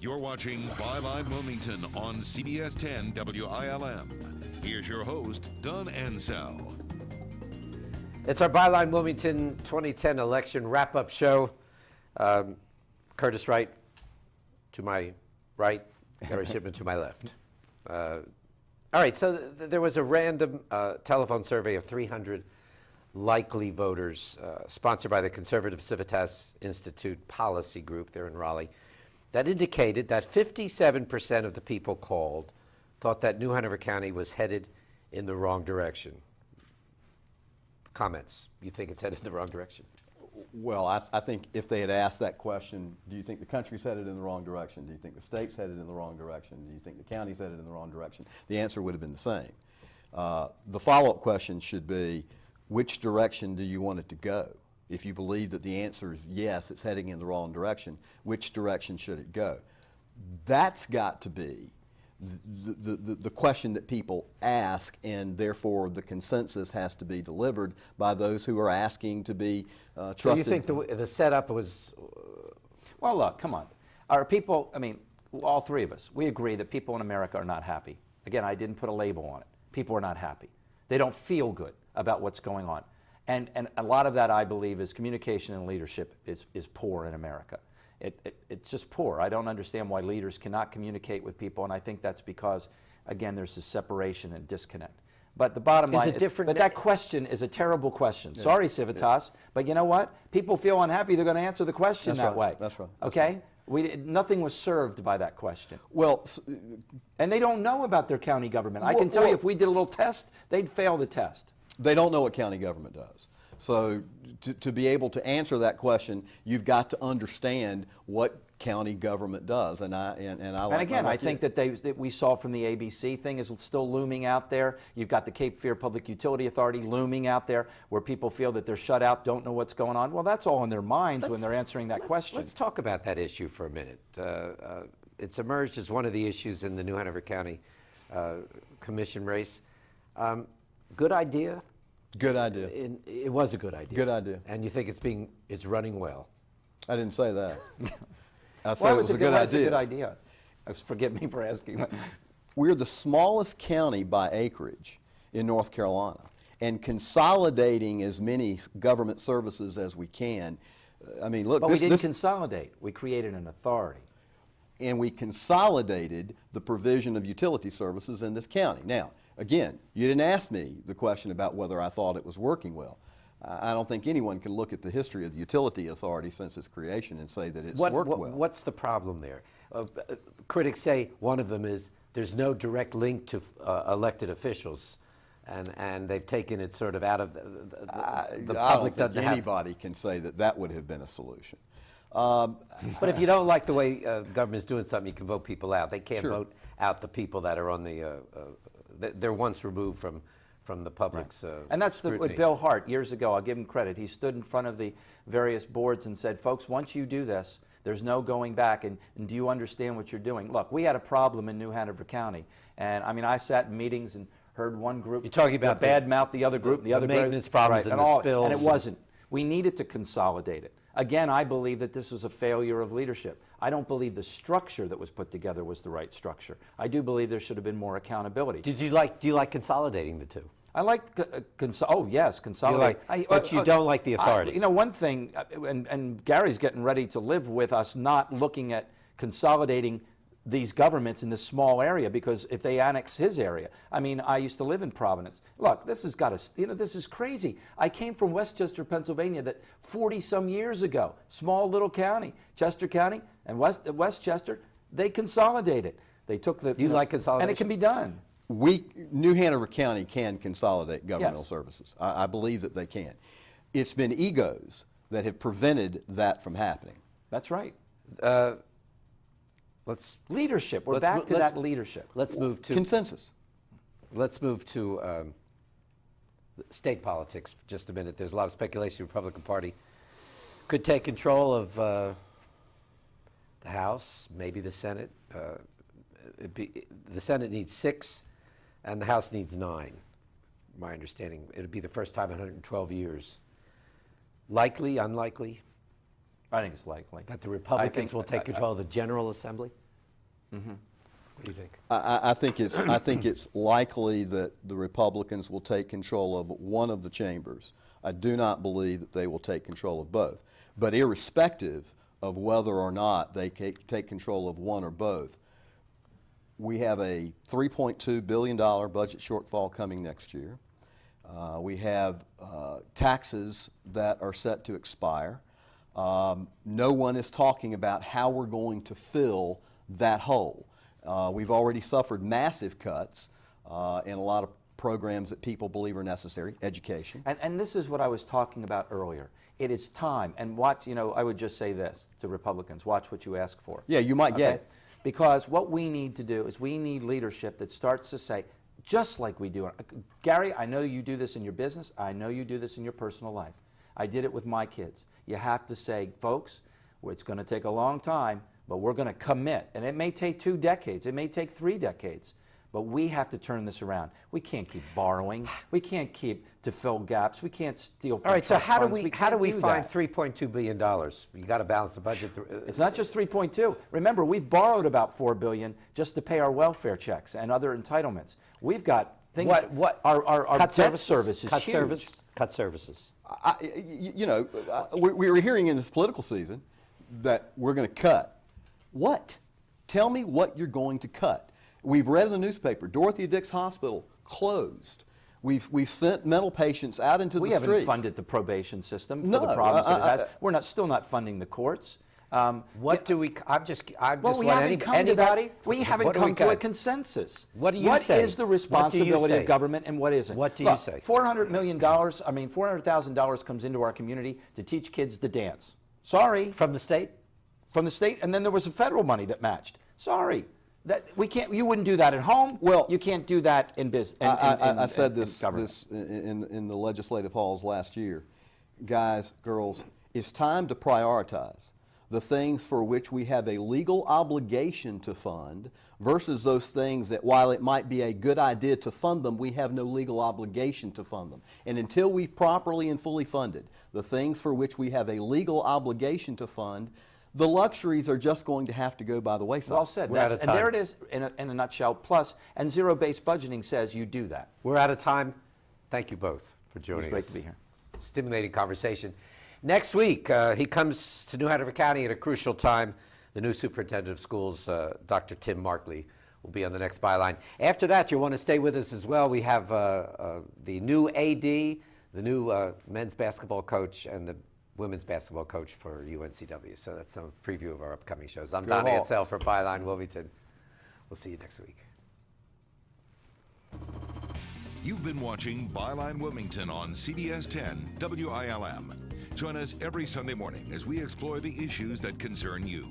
You're watching Byline Wilmington on CBS 10 WILM. Here's your host, Don Ansell. It's our Byline Wilmington 2010 election wrap-up show. Curtis Wright to my right, Gary Shipman to my left. All right, so there was a random telephone survey of 300 likely voters sponsored by the Conservative Civitas Institute Policy Group there in Raleigh that indicated that 57% of the people called thought that New Hanover County was headed in the wrong direction. Comments? You think it's headed in the wrong direction? Well, I think if they had asked that question, do you think the country's headed in the wrong direction? Do you think the state's headed in the wrong direction? Do you think the county's headed in the wrong direction? The answer would have been the same. The follow-up question should be, which direction do you want it to go? If you believe that the answer is yes, it's heading in the wrong direction, which direction should it go? That's got to be the question that people ask, and therefore the consensus has to be delivered by those who are asking to be trusted. So you think the setup was... Well, look, come on. Our people, I mean, all three of us, we agree that people in America are not happy. Again, I didn't put a label on it. People are not happy. They don't feel good about what's going on. And a lot of that, I believe, is communication and leadership is poor in America. It's just poor. I don't understand why leaders cannot communicate with people, and I think that's because, again, there's this separation and disconnect. But the bottom line is, but that question is a terrible question. Yeah. Sorry, Civitas, but you know what? People feel unhappy, they're going to answer the question that way. That's right. Okay? Nothing was served by that question. Well, and they don't know about their county government. I can tell you, if we did a little test, they'd fail the test. They don't know what county government does. So to be able to answer that question, you've got to understand what county government does. And again, I think that we saw from the ABC thing is still looming out there. You've got the Cape Fear Public Utility Authority looming out there, where people feel that they're shut out, don't know what's going on. Well, that's all in their minds when they're answering that question. Let's talk about that issue for a minute. It's emerged as one of the issues in the New Hanover County Commission race. Good idea? Good idea. It was a good idea. Good idea. And you think it's running well? I didn't say that. I said well, it was a good idea. It's a good idea. Forgive me for asking. We're the smallest county by acreage in North Carolina, and consolidating as many government services as we can. I mean, look. But we didn't consolidate. We created an authority. And we consolidated the provision of utility services in this county. Now, again, you didn't ask me the question about whether I thought it was working well. I don't think anyone can look at the history of the utility authority since its creation and say that it's worked well. What's the problem there? Critics say one of them is there's no direct link to elected officials, and they've taken it sort of out of the public. I don't think anybody can say that would have been a solution. But if you don't like the way government's doing something, you can vote people out. They can't Sure. vote out the people that are on the, they're once removed from the public's And that's with Bill Hart years ago. I'll give him credit. He stood in front of the various boards and said, folks, once you do this, there's no going back, and do you understand what you're doing? Look, we had a problem in New Hanover County, and I mean, I sat in meetings and heard one group You're talking about badmouth the other group, the other maintenance problems and the spills. And it wasn't. We needed to consolidate it. Again, I believe that this was a failure of leadership. I don't believe the structure that was put together was the right structure. I do believe there should have been more accountability. Do you like consolidating the two? I like, oh yes, consolidate. But you don't like the authority. You know, one thing, and Gary's getting ready to live with us not looking at consolidating these governments in this small area, because if they annex his area, I mean, I used to live in Providence. Look, this has got to, this is crazy. I came from Westchester, Pennsylvania, that 40-some years ago, small little county, Chester County and Westchester, they consolidated. They took the... You like consolidation? And it can be done. New Hanover County can consolidate governmental services. I believe that they can. It's been egos that have prevented that from happening. That's right. Leadership. We're back to that leadership. Let's move to consensus. Let's move to state politics for just a minute. There's a lot of speculation the Republican Party could take control of the House, maybe the Senate. The Senate needs 6, and the House needs 9. My understanding, it would be the first time in 112 years. Likely, unlikely? I think it's likely. That the Republicans will take control of the General Assembly? What do you think? I think it's likely that the Republicans will take control of one of the chambers. I do not believe that they will take control of both. But irrespective of whether or not they take control of one or both, we have a $3.2 billion budget shortfall coming next year. We have taxes that are set to expire. No one is talking about how we're going to fill that hole. We've already suffered massive cuts in a lot of programs that people believe are necessary, education. And this is what I was talking about earlier. It is time, and watch, I would just say this to Republicans, watch what you ask for. Yeah, you might get it. Because what we need to do is we need leadership that starts to say, just like we do. Gary, I know you do this in your business. I know you do this in your personal life. I did it with my kids. You have to say, folks, it's going to take a long time, but we're going to commit. And it may take 2 decades. It may take 3 decades. But we have to turn this around. We can't keep borrowing. We can't keep to fill gaps. We can't steal from All right, so trust how do funds. we find $3.2 billion? You got to balance the budget. It's not just 3.2. Remember, we borrowed about $4 billion just to pay our welfare checks and other entitlements. We've got things. Our service is huge. Cut services. We were hearing in this political season that we're going to cut. What? Tell me what you're going to cut. We've read in the newspaper, Dorothea Dix Hospital closed. We've sent mental patients out into the streets. We haven't funded the probation system for the problems that it has. We're still not funding the courts. What do we? I'm just we haven't come to that. We haven't come to a consensus. What do you say? What is the responsibility of government and what isn't? What do you say? $400 million. $400,000 comes into our community to teach kids to dance. Sorry. From the state? From the state, and then there was some federal money that matched. Sorry. That we can't. You wouldn't do that at home. Well, you can't do that in business. I said this in the legislative halls last year. Guys, girls, it's time to prioritize the things for which we have a legal obligation to fund versus those things that, while it might be a good idea to fund them, we have no legal obligation to fund them. And until we've properly and fully funded the things for which we have a legal obligation to fund, the luxuries are just going to have to go by the wayside. Well said. And there it is in a nutshell. Plus, and zero-based budgeting says you do that. We're out of time. Thank you both for joining us. It's great to be here. Stimulating conversation. Next week, he comes to New Hanover County at a crucial time. The new superintendent of schools, Dr. Tim Markley, will be on the next byline. After that, you'll want to stay with us as well. We have the new AD, the new men's basketball coach, and the women's basketball coach for UNCW. So that's a preview of our upcoming shows. I'm Don Ansell for Byline Wilmington. We'll see you next week. You've been watching Byline Wilmington on CBS 10 WILM. Join us every Sunday morning as we explore the issues that concern you.